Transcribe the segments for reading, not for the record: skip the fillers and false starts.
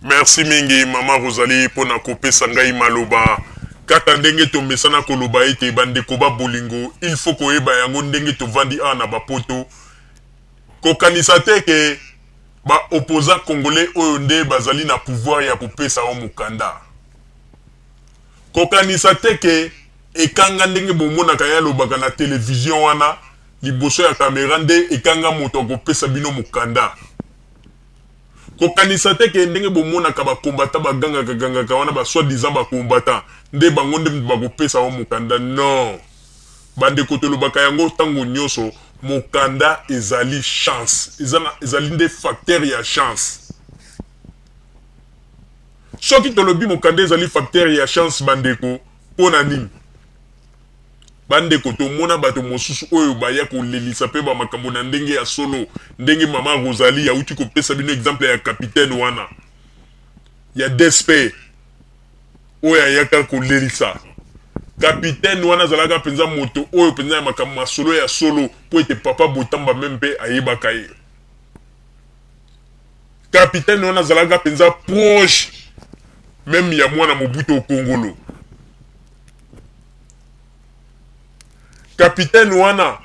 Merci mingi Mama Rosalie pour na kopesa ngai maloba. Kata ndenge to mesana koloba ete bande koba bolingo, il faut koyeba yango ndenge to vandi na bapoto. Kokanisa te ke ba opposant congolais oyo nde bazali na pouvoir ya kopesa o mukanda. Kokanisa te ke ekanga ndenge bomona kaya lobaka na télévision wana liboso ya kamera nde ekanga moto kopesa bino mukanda. Kokanisa te ke ndenge bomona ka ba kombata baganga wana ba soi-disant ba kombata nde bango nde bakopesa o mukanda. Non, bande kotolobaka yango tango nyoso mukanda ezali chance, ezali nde facteur ya chance. Soki tolobi mukanda ezali facteur ya chance bandeko pona nini? Bandeko tomona bato mosusu oyo baya kolelisa pe ba makambo na ndenge ya solo, ndenge Mama Rosalie ya uti kopesa bino exemple ya capitaine wana ya Despe oyo ayaka kolelisa. Capitaine wana zalaka penza moto oyo penza ya makambo ya solo po ete papa Botamba mempe ayebaka ye. Capitaine wana zalaka penza proche même ya mwana Mobutu Okongolo. Capitaine wana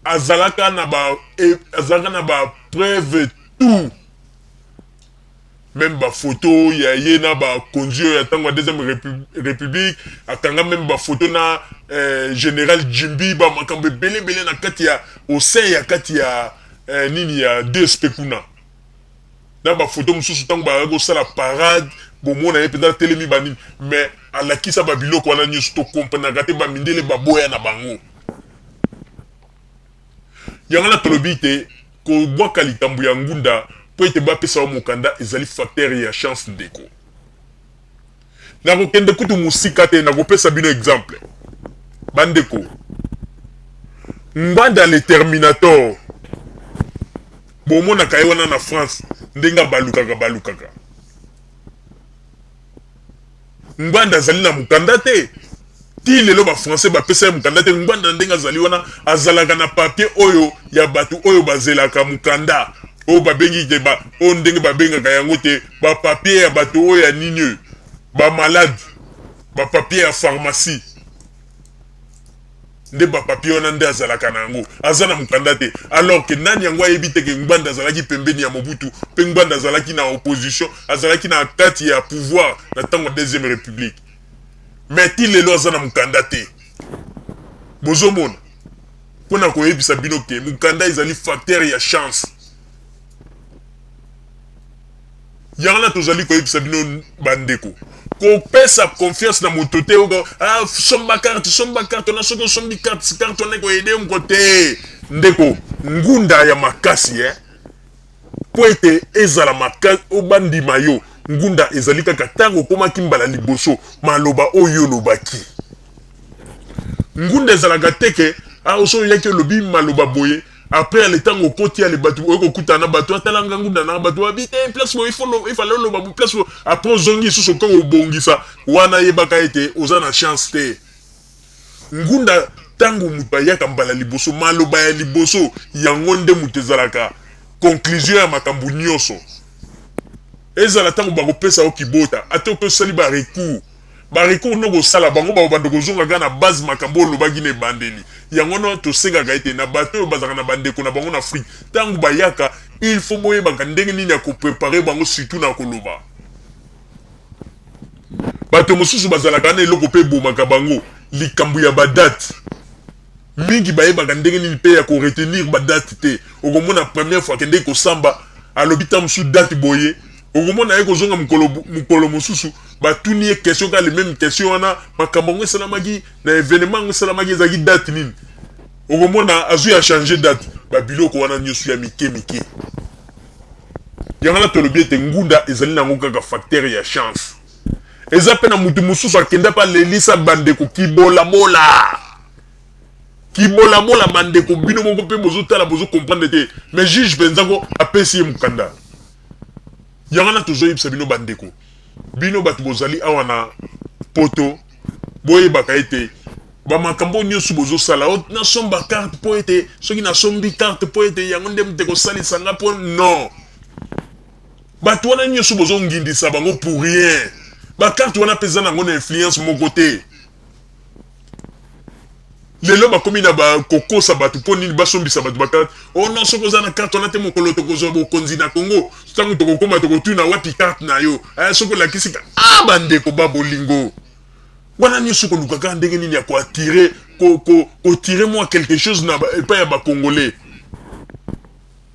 azalaka na ba preuve tout, même ba photo ya ye na ba kondio ya tango deuxième république, atanga même ba photo na général Jimbi ba makambe bele na kati ya ose ya kati ya nini ya DSP kuna na ba photo mususu tango ba go sala parade bomona ye penda telemi banini, mais alakisa ba biloko wana nyusu to comprendre te ba mindele ba boya na bango. Yangana tolobi te ko bwaka likambo ya ngunda po ete bapesa wa mukanda ezali facteur ya chance ndeko. Nako kende kutu musika te nako pesa bino exemple. Bandeko. Mbanda le Terminator. Bomona kaye wana na France ndenga balukaka. Mbanda zali na mukanda te. Ti lelo ba français ba pesa mukanda te ngwanda ndenga zali wana azalaka na papier oyo ya batu oyo bazelaka mukanda o babengi te ba o ndenge babenga ka yango te ba papier ya batu oyo ya nini ba malade ba papier ya pharmacie nde ba papier wana nde azalaka na yango azana mukanda te, alors que nani yango ayebi te ke ngwanda azalaki pembeni ya Mobutu pe ngwanda azalaki na opposition azalaki na kati ya pouvoir na tango deuxième république. Mais ti lelo azana mukanda te. Bozomona. Pona koyebisa bino ke mukanda ezali facteur ya chance. Yangana tozali koyebisa bino bandeko. Ko pesa confiance na moto te oko somba carte na soko sombi carte on ko aider ngote. Ndeko ngunda ya makasi po ete ezala makasi obandi mayo. Ngunda ezali kaka tango koma kimbala liboso maloba oyo lobaki. Ngunda ezalaka teke oso yaki lobi maloba boye après le tango koti ya le batu oyo kutana batu atalanga ngunda na batu abite place il fallait loba place après zongi suso ko obongisa wana yebaka ete ozana chance te. Ngunda tango mutu yaka mbala liboso maloba ya liboso yango nde mutu ezalaka conclusion ya makambo nyonso. Ezala tango bakopesa o kibota ate ko sali ba recours no go sala bango ba bando kozonga ga na base makambo lobaki ne bandeli yango no to senga ga ete na bato bazaka na bandeko na bango na Afrique tango bayaka il faut moye baka ndenge nini ya ko préparer bango surtout na koloba bato mosusu bazalaka na eloko pe bomaka bango likambo ya badate mingi baye baka ndenge nini pe ya ko retenir badate te okomona première fois kende ko samba alobita musu date boye okomona ye kozonga mukolo mosusu batuni ye question ka le même question wana makambo ngo salamaki na événement ngo salamaki ezaki date nini okomona azu ya changer date babiloko wana nyosu ya mike yangana tolobi ete ngunda ezali nango kaka facteur ya chance eza pe na mutu mosusu akenda pa lelisa bandeko kibola bandeko bino moko pe bozotala bozo comprendre te mais juge penzako apesi ye mukanda. Yangana tozoyebisa bino bandeko bino batu bozali awa na poto boyebaka ete bamakambo nyonso bozosala nasomba carte po ete soki nasombi carte po ete yango nde mute kosalisa nga po non bato wana nyonso bozongindisa bango pour rien bakarte wana pesa nango na influence moko te lelo bakomi na bakokosa bato mpo nini basombisa bato bakarte o non soki oza na karte wana te mokolo tokozwa bokonzi na Congo ntango tokokoma tokotuna wapi karte na yo soki olakisi bandeko babolingo wana nyonso kolukaka ndenge nini ya koatire kotire mwa quelque chose na epai ya bakongolais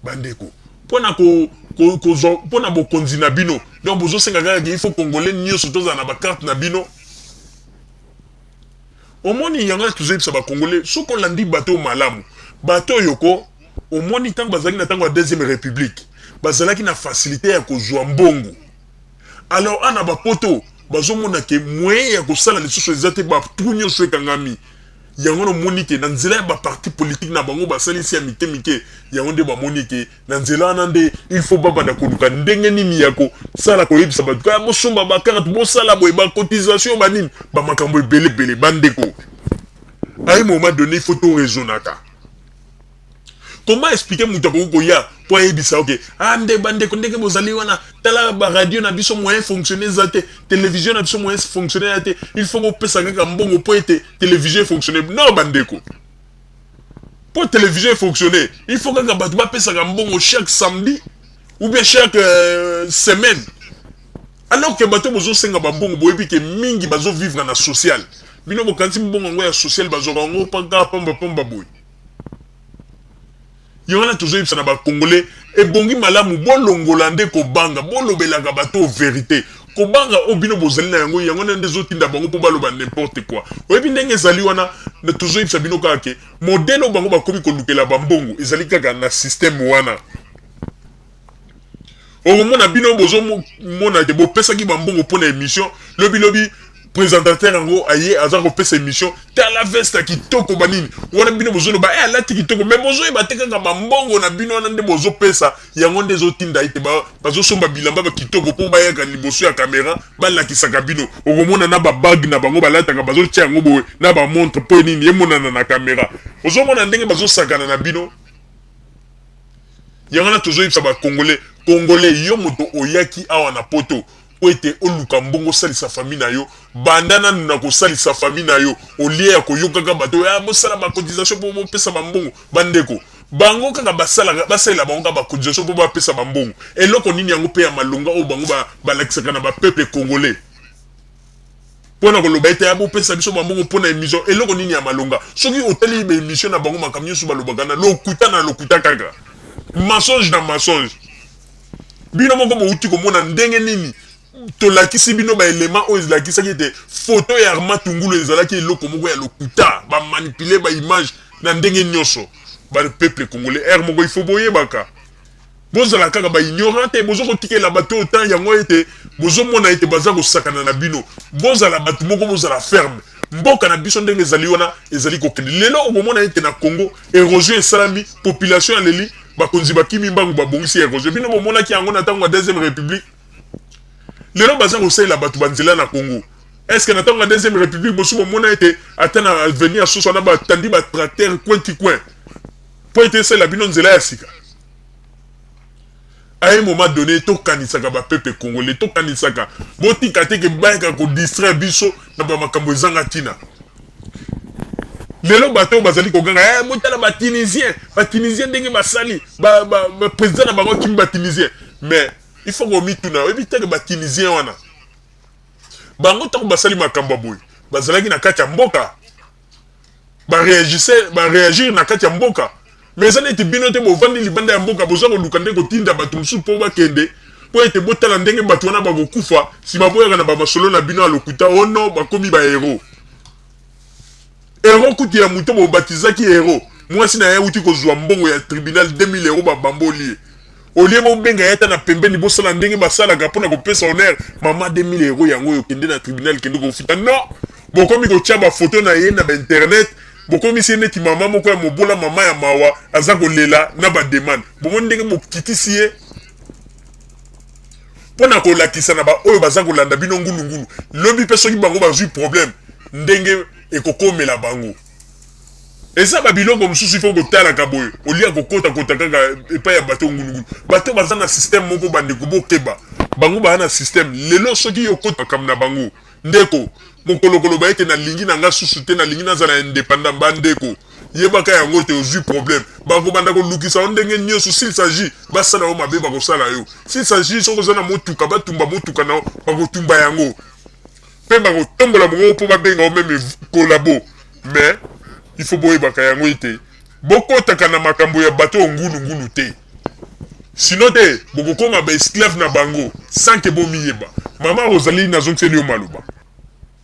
bandeko mpona bokonzi na bino donc bozosenga kaka il faut congolais nyonso tozala na bakarte na bino omoni yango tozoyebisa bakongolais soki olandi bato malamu bato oyoko omoni ntango bazalaki na ntango ya deuxième république bazalaki na facilité ya kozwa mbongo alors ana bapoto bazomona ke moyen ya kosala lisusu eza te batru nyonso ekangami yango nomoni ke na nzela ya baparti politique na bango basalisi ya mike yango nde bamoni ke na nzela wana nde il faut babanda koluka ndenge nini ya kosala koyebisa bato kaya bosomba bakarte bosala boye bacotisation banini bamakambo ebelebele bandeko à un moment donné il faut tout raisonnaka. Comment expliquer mutu koya pour yebisa ok ande bande ko ndenge bozali wana tala ba radio na biso moyen fonctionner zate télévision na biso moyen fonctionner zate il faut ko pesa kaka mbongo pour être télévision fonctionner non bandeko pour télévision fonctionner il faut que batu ba pesa mbongo chaque samedi ou bien chaque semaine alors que batu bozo senga mbongo boyebi ke mingi bazo vivre na social bino bokanti mbongo ngo ya social bazo ngo panga pamba boy. Yona toujours yebisa na ba congolais ebongi malamu bolongola nde ko banga bolobelaka bato vérité ko banga obino bozali na yango yango nde zotinda bango po baloba n'importe quoi oyebi ndenge ezali wana na toujours yebisa bino kaka ke modèle bango bakomi kolukela bambongo ezali kaka na système wana omona bino bozo mona te bopesaki bambongo pona émission lobi présentateur yango aye aza ko pesa émission tala veste kitoko banini wana bino bozo ba alati kitoko mais bozo ebateka ka mbongo na bino wana nde bozo pesa yango nde zotinda ite bazo somba bilamba ba kitoko po ba yaka liboso ya caméra ba lakisaka bino okomona na ba bag na bango balataka bazo tia yango boye na ba montre po nini yemonana na caméra bozo mona ndenge bazo sakana na bino yango na tozo yipsa ba congolais yo moto oyaki awa na poto oete oluka mbongo salisa famille na yo bandana na ko salisa famille na yo olie ya koyoka bato ya bosala ba cotisation po pesa mbongo bandeko bango kaka basala bango ba cotisation po ba pesa mbongo eloko nini yango pe ya malonga o bango ba lakisaka na ba peuple congolais pona ko loba ete ya bo pesa biso mbongo pona émission eloko nini ya malonga soki oteli be émission na bango makamyo so ba lobaka na lokuta kaka mensonge na mensonge bino moko mo uti ko mona ndenge nini to lakisi bino ba élément o ezalakisa ki te photo ya Armand Tungulu ezalaki eloko moko ya lokuta ba manipuler ba image na ndenge nyonso ba le peuple congolais moko il faut boyebaka bozala kaka ba ignorante bozo kotikela bato autant yango ete bozo mona ete baza ko sakana na bino bozala bato moko bozala ferme mboka na biso ndenge ezali wana ezali kokende lelo omona ete na Congo érosion esalami population ya leli bakonzi bakimi mbangu babongisi érosion bino bomona ki yango na tango ya deuxième république lelo baza kosalela bato banzela na Congo est-ce que na tango ya deuxième république bosu bomona ete atana avenir ya soso na batandi ba tracteur coin po ete sala bino nzela ya sika à un moment donné to kanisaka ba peuple congolais to kanisaka botika te ke bayaka ko distraire biso na ba makambo ezanga tina lelo bato bazali koganga motala ba tunisien ndenge basali ba président na bango kimi ba tunisien mais il faut qu'on mette tout na éviter que ba tunisien wana bango to basali makambo boy bazalaki na kati ya mboka ba réagir na kati ya mboka mais ça n'était bien noté bo vandi libanda ya mboka bozo ko lukande ko tinda bato musu po ba kende po ete botala ndenge bato wana ba kokufa si baboyaka na ba masolo na bino alokuta oh non bakomi ba héros héros kuti ya muto bo batizaki héros moi sina ya uti ko zwa mbongo ya tribunal 2000 euros ba bamboli olie mo benga yata na pembeni bosala ndenge basala ka pona ko pesa honneur mama 2000 euros yango yo kende na tribunal kende ko fita non bokomi ko tia ba photo na ye na ba internet bokomi si neti mama moko ya mobola mama ya mawa aza kolela na ba demande bomo ndenge mokitisi ye pona ko lakisa na ba oyo baza kolanda bino ngulungulu lobi pe soki bango bazui problème ndenge ekokomela bango Et ça, Babylone, comme si il faut que tu aies la caboye. Au lieu de kota et pas y a bateau ngunu. Bateau, bazan un système moko bande kubo keba. Bango ba un système. Lelo soki yo kota comme na bango. Ndeko. Mon kolokolo ba ete na lingi na nga susute na lingi na zana indépendant bandeko. Yebaka yango te ozu problème. Bango banda ko lukisa ondenge nyoso s'il s'agit ba sala o mabe ba ko sala yo. S'il s'agit soko zana motuka ba tumba motuka na ba ko tumba yango. Pe ba ko tombola mo po ba benga o même collabo. Mais il faut boye baka yango ite. Boko takana makambo ya bato ngunu te. Sinon te boko koma ba esclave na bango sans que bo miyeba. Mama Rosalie na zontseli o maluba.